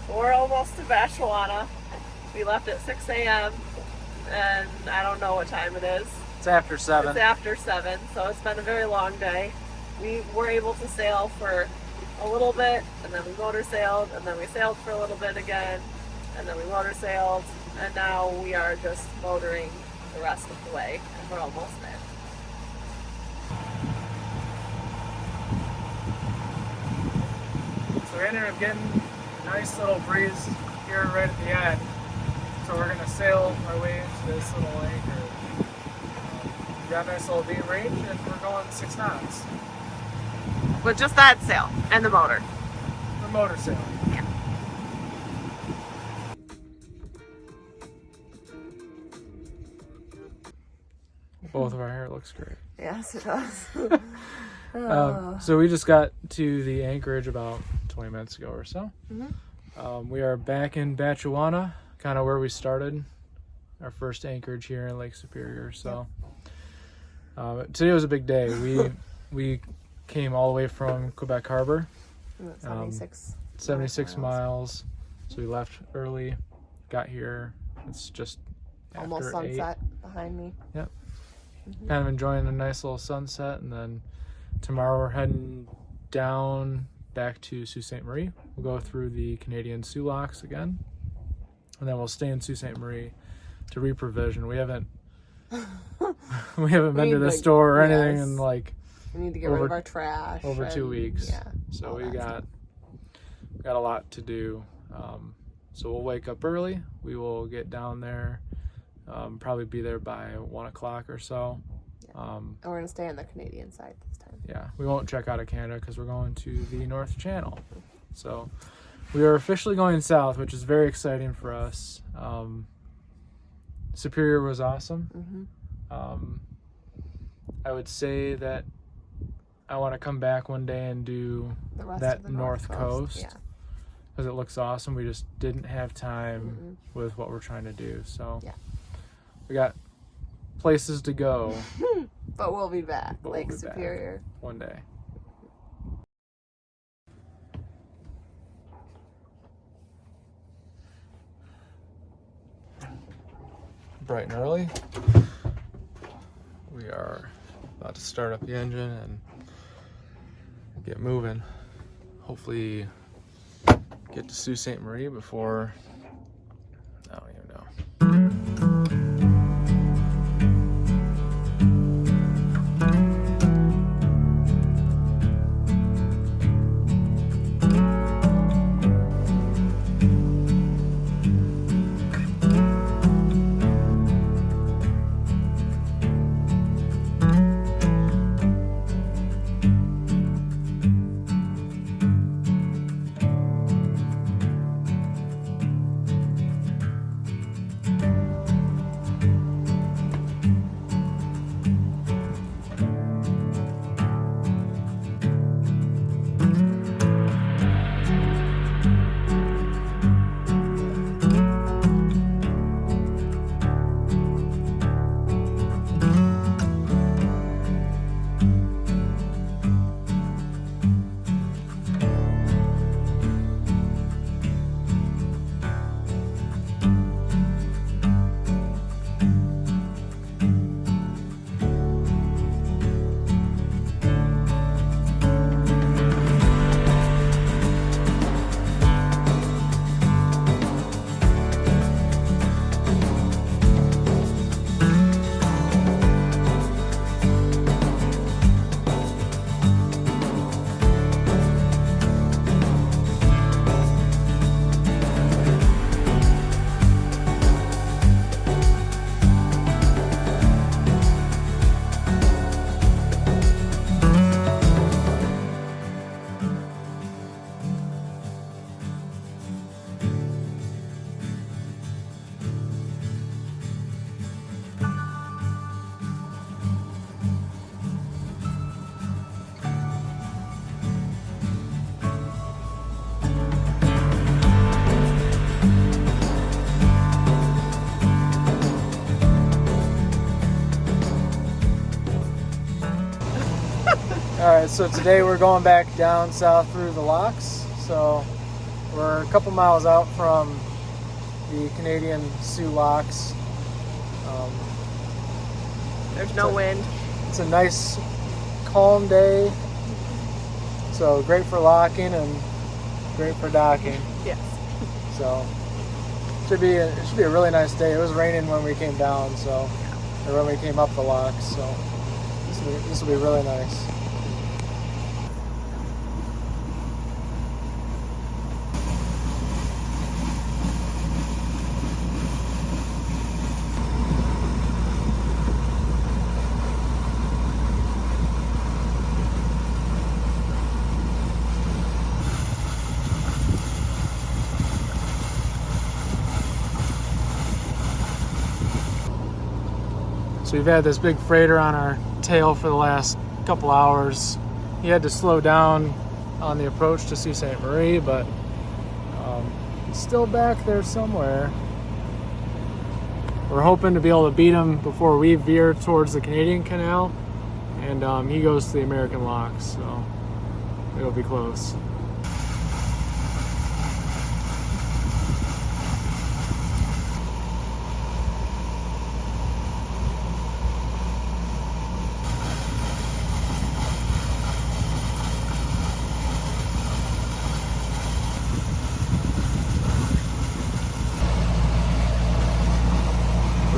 We're almost to Batchawana. We left at 6 a.m. and I don't know what time it is. It's after 7. It's after 7, so it's been a very long day. We were able to sail for a little bit, and then we motor sailed, and then we sailed for a little bit again, and then we motor sailed, and now we are just motoring the rest of the way, and we're almost there. So we ended up getting a nice little breeze here right at the end. So we're going to sail our way into this little anchor. We got a nice little beam range, and we're going 6 knots. With just that sail and the motor. The motor sail. Yeah. Both of our hair looks great. Yes, it does. So we just got to the anchorage about 20 minutes ago or so. Mm-hmm. We are back in Batchawana, kind of where we started our first anchorage here in Lake Superior. So today was a big day. We came all the way from Quebec Harbour. 76 miles. So we left early, got here. It's just almost after 8. sunset behind me. Yep. Mm-hmm. Kind of enjoying a nice little sunset, and then tomorrow we're heading down back to Sault Ste. Marie. We'll go through the Canadian Soo Locks again, and then we'll stay in Sault Ste. Marie to reprovision. We haven't been to the store or anything in like we need to get rid of our trash over 2 weeks. Yeah, so we got a lot to do. So we'll wake up early. We will get down there. Probably be there by 1 o'clock or so. Yeah. And we're gonna stay on the Canadian side this time. Yeah, we won't check out of Canada because we're going to the North Channel. So we are officially going south, which is very exciting for us. Superior was awesome. Mm-hmm. I would say that I want to come back one day and do that North Coast because it looks awesome. We just didn't have time with what we're trying to do. So we got places to go. But we'll be back. Lake Superior. One day. Bright and early. We are about to start up the engine and get moving. Hopefully get to Sault Ste. Marie before, I don't even know. Alright, so today we're going back down south through the locks. So We're a couple miles out from the Canadian Sioux Locks. There's no wind. It's a nice, calm day. So great for locking and great for docking. Yes. So it should be a really nice day. It was raining when we came down, so or when we came up the locks. So this will be really nice. So we've had this big freighter on our tail for the last couple hours. He had to slow down on the approach to Sault Ste. Marie, but he's still back there somewhere. We're hoping to be able to beat him before we veer towards the Canadian Canal, and he goes to the American Locks, so it'll be close.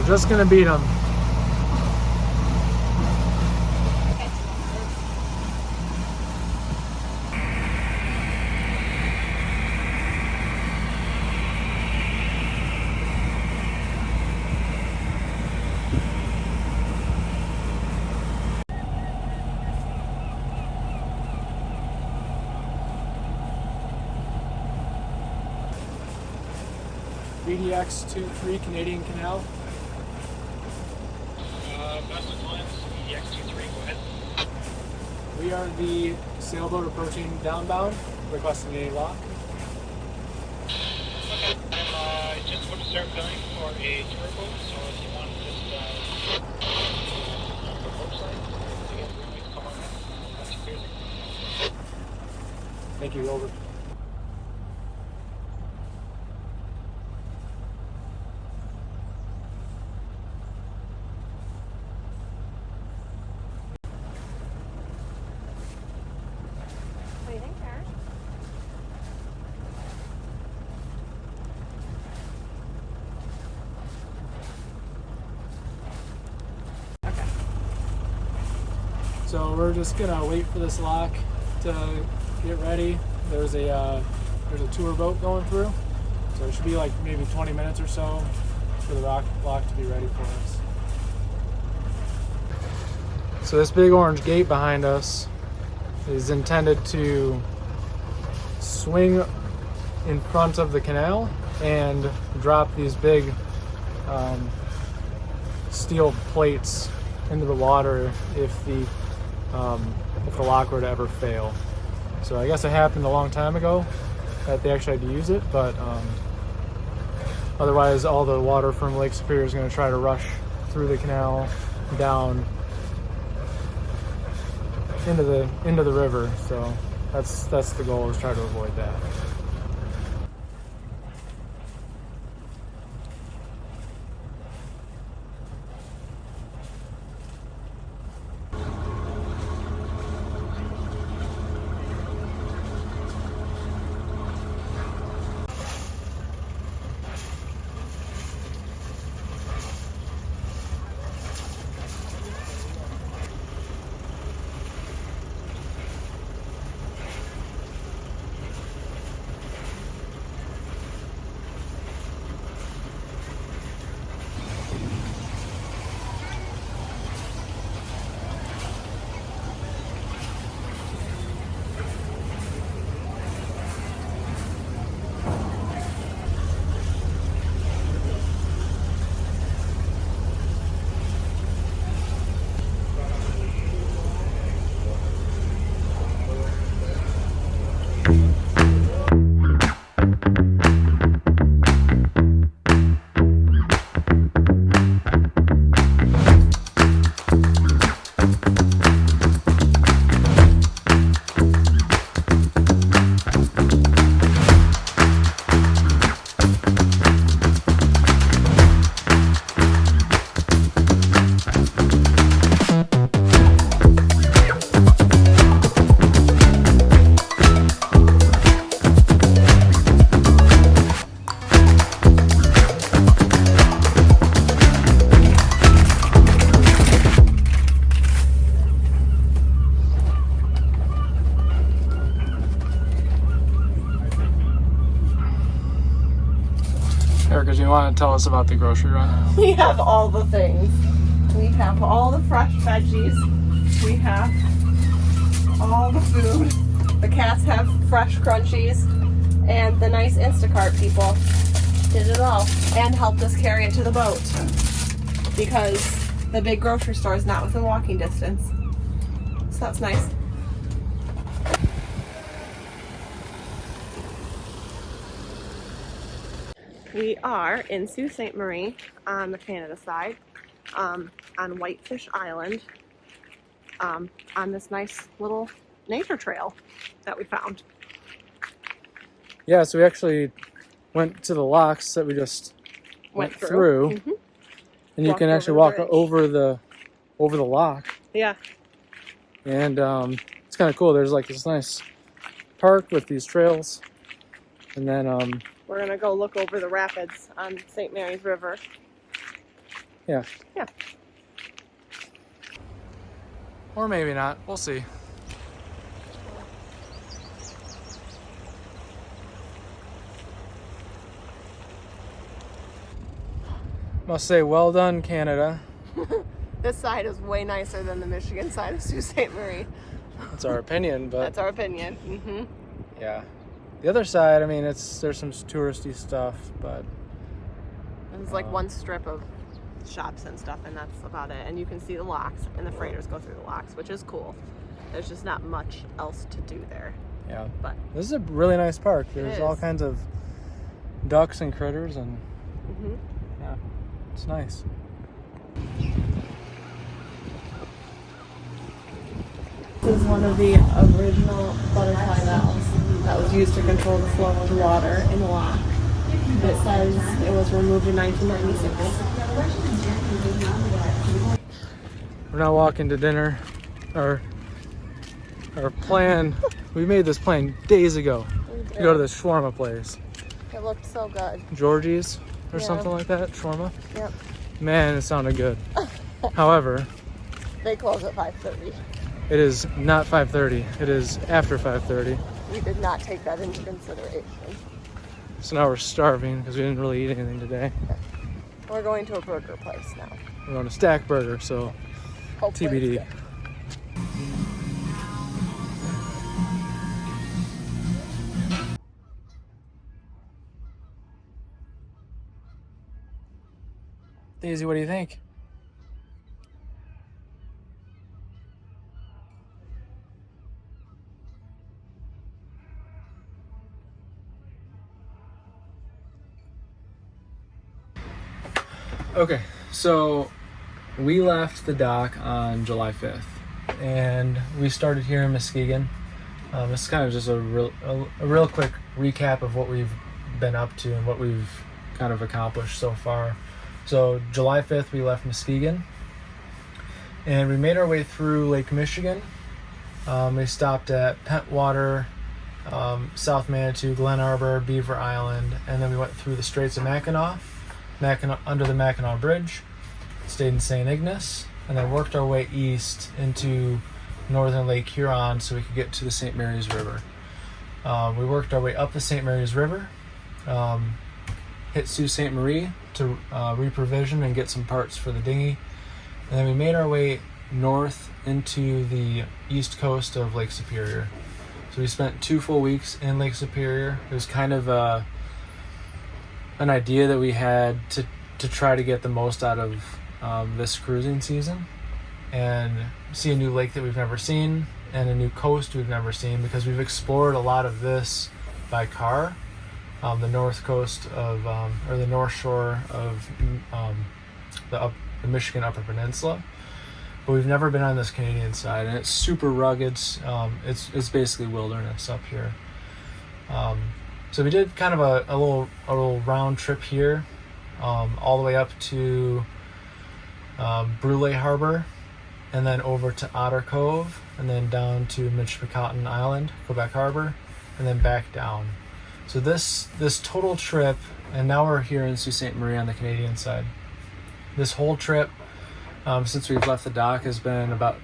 Just gonna beat him. BDX 23 Canadian Canal. We are the sailboat approaching downbound, requesting a lock. Okay, I'm just going to start filling for a tour boat, so if you want to just the boat side, again, we can come on in. That's crazy. Thank you, over. What do you think, Karen? Okay. So we're just gonna wait for this lock to get ready. There's a tour boat going through, so it should be like maybe 20 minutes or so for the lock to be ready for us. So this big orange gate behind us is intended to swing in front of the canal and drop these big steel plates into the water if the lock were to ever fail. So I guess it happened a long time ago that they actually had to use it, but otherwise all the water from Lake Superior is going to try to rush through the canal down into the river. So that's the goal, is try to avoid that. Erica, do you want to tell us about the grocery run? We have all the things. We have all the fresh veggies. We have all the food. The cats have fresh crunchies. And the nice Instacart people did it all. And helped us carry it to the boat. Because the big grocery store is not within walking distance. So that's nice. We are in Sault Ste. Marie on the Canada side, on Whitefish Island, on this nice little nature trail that we found. Yeah, so we actually went to the locks that we just went through. Mm-hmm. And you can actually walk over the lock. Yeah. And it's kind of cool. There's like this nice park with these trails. And then we're going to go look over the rapids on St. Mary's River. Yeah. Yeah. Or maybe not. We'll see. Must say, well done, Canada. This side is way nicer than the Michigan side of Sault Ste. Marie. That's our opinion, but... That's our opinion. Mm-hmm. Yeah. The other side, I mean, there's some touristy stuff, but... There's like one strip of shops and stuff, and that's about it. And you can see the locks, and the freighters go through the locks, which is cool. There's just not much else to do there. Yeah. But this is a really nice park. There's all kinds of ducks and critters, and yeah, it's nice. This is one of the original butterfly valves that was used to control the flow of the water in the lock. It says it was removed in 1996. We're now walking to dinner. Our plan, we made this plan days ago to go to this shawarma place. It looked so good. Georgie's or something like that, shawarma. Yep. Man, it sounded good. However, they close at 5:30. It is not 5:30. It is after 5:30. We did not take that into consideration. So now we're starving because we didn't really eat anything today. We're going to a burger place now. We're going to Stack Burger, so hopefully TBD. Daisy, what do you think? Okay, so we left the dock on July 5th and we started here in Muskegon. This is kind of just a real quick recap of what we've been up to and what we've kind of accomplished so far. So July 5th we left Muskegon and we made our way through Lake Michigan. We stopped at Pentwater, South Manitou, Glen Arbor, Beaver Island, and then we went through the Straits of Mackinac, under the Mackinac Bridge, stayed in St. Ignace, and then worked our way east into northern Lake Huron so we could get to the St. Mary's River. We worked our way up the St. Mary's River, hit Sault Ste. Marie to reprovision and get some parts for the dinghy, and then we made our way north into the east coast of Lake Superior. So we spent 2 full weeks in Lake Superior. It was kind of an idea that we had to try to get the most out of this cruising season and see a new lake that we've never seen and a new coast we've never seen, because we've explored a lot of this by car, the north coast of or the north shore of the Michigan Upper Peninsula, but we've never been on this Canadian side, and it's super rugged. It's basically wilderness up here. So we did kind of a little round trip here, all the way up to Quebec Harbour, and then over to Otter Cove, and then down to Michipicoten Island, Quebec Harbour, and then back down. So this total trip, and now we're here in Sault Ste. Marie on the Canadian side. This whole trip, since we've left the dock, has been about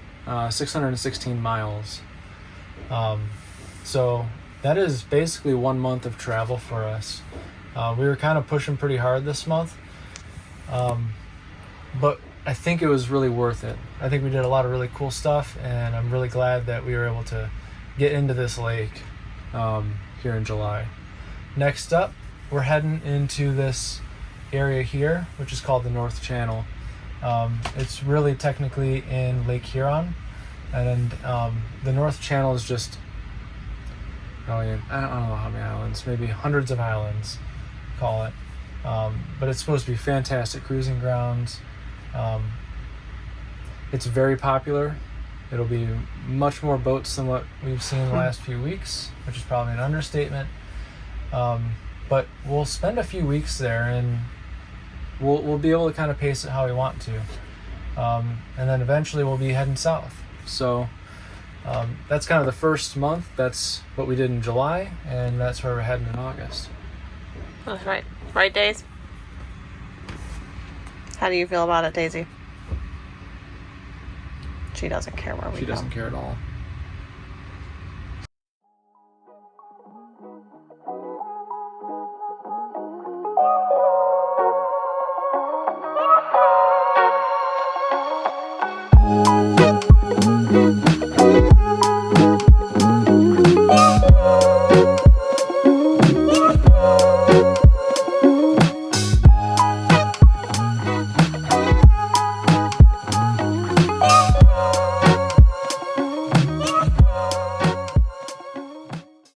616 miles. So that is basically 1 month of travel for us. We were kind of pushing pretty hard this month, but I think it was really worth it. I think we did a lot of really cool stuff, and I'm really glad that we were able to get into this lake here in July. Next up, we're heading into this area here, which is called the North Channel. It's really technically in Lake Huron, and the North Channel is just, I don't know how many islands, maybe hundreds of islands, call it. But it's supposed to be fantastic cruising grounds. It's very popular. It'll be much more boats than what we've seen the last few weeks, which is probably an understatement. But we'll spend a few weeks there, and we'll be able to kind of pace it how we want to. And then eventually we'll be heading south. So that's kind of the first month. That's what we did in July, and that's where we're heading in August. That's right. Right, Daisy? How do you feel about it, Daisy? She doesn't care where we go. She doesn't care at all.